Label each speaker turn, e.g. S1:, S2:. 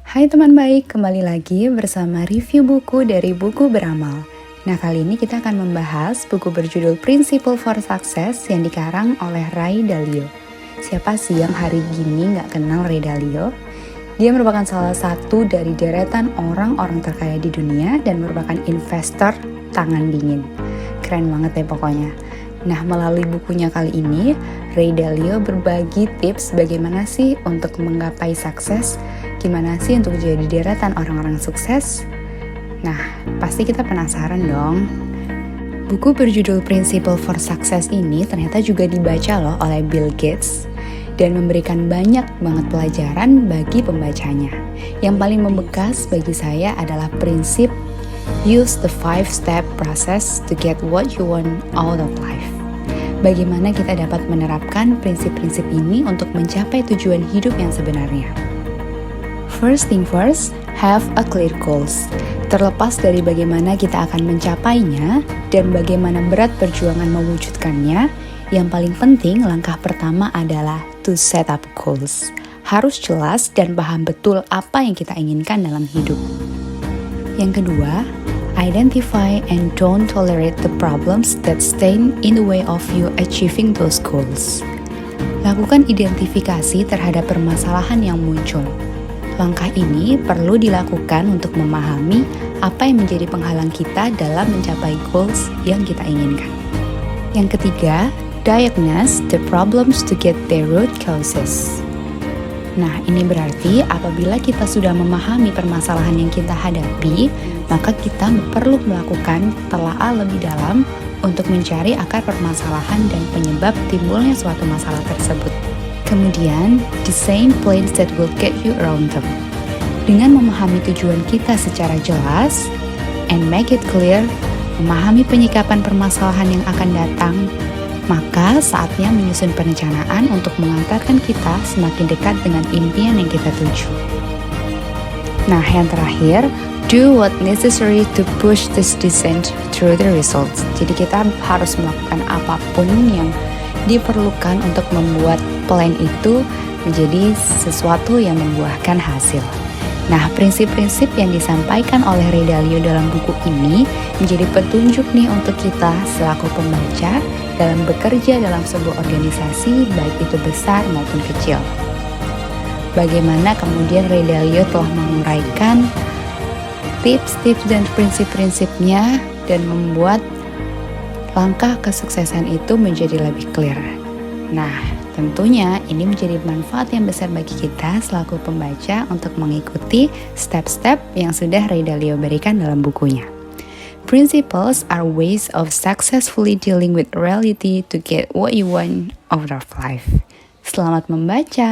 S1: Hai teman baik, kembali lagi bersama review buku dari Buku Beramal. Nah, kali ini kita akan membahas buku berjudul Principle for Success yang dikarang oleh Ray Dalio. Siapa sih yang hari gini nggak kenal Ray Dalio? Dia merupakan salah satu dari deretan orang-orang terkaya di dunia dan merupakan investor tangan dingin. Keren banget ya pokoknya. Nah, melalui bukunya kali ini, Ray Dalio berbagi tips bagaimana sih untuk menggapai sukses, gimana sih untuk jadi deretan orang-orang sukses. Nah, pasti kita penasaran dong. Buku berjudul Principle for Success ini ternyata juga dibaca loh oleh Bill Gates dan memberikan banyak banget pelajaran bagi pembacanya. Yang paling membekas bagi saya adalah prinsip use the 5-step process to get what you want out of life. Bagaimana kita dapat menerapkan prinsip-prinsip ini untuk mencapai tujuan hidup yang sebenarnya. First thing first, have a clear goals. Terlepas dari bagaimana kita akan mencapainya dan bagaimana berat perjuangan mewujudkannya, yang paling penting langkah pertama adalah to set up goals. Harus jelas dan paham betul apa yang kita inginkan dalam hidup. Yang kedua, identify and don't tolerate the problems that stand in the way of you achieving those goals. Lakukan identifikasi terhadap permasalahan yang muncul. Langkah ini perlu dilakukan untuk memahami apa yang menjadi penghalang kita dalam mencapai goals yang kita inginkan. Yang ketiga, diagnose the problems to get their root causes. Nah, ini berarti apabila kita sudah memahami permasalahan yang kita hadapi, maka kita perlu melakukan telaah lebih dalam untuk mencari akar permasalahan dan penyebab timbulnya suatu masalah tersebut. Kemudian, design plans that will get you around them. Dengan memahami tujuan kita secara jelas, and make it clear, memahami penyikapan permasalahan yang akan datang, maka saatnya menyusun perencanaan untuk mengantarkan kita semakin dekat dengan impian yang kita tuju. Nah, yang terakhir, do what necessary to push this descent through the results. Jadi kita harus melakukan apapun yang diperlukan untuk membuat plan itu menjadi sesuatu yang membuahkan hasil. Nah, prinsip-prinsip yang disampaikan oleh Ray Dalio dalam buku ini menjadi petunjuk nih untuk kita selaku pembaca dalam bekerja dalam sebuah organisasi, baik itu besar maupun kecil. Bagaimana kemudian Ray Dalio telah menguraikan tips-tips dan prinsip-prinsipnya dan membuat langkah kesuksesan itu menjadi lebih clear. Nah, tentunya ini menjadi manfaat yang besar bagi kita selaku pembaca untuk mengikuti step-step yang sudah Ray Dalio berikan dalam bukunya. Principles are ways of successfully dealing with reality to get what you want out of life. Selamat membaca!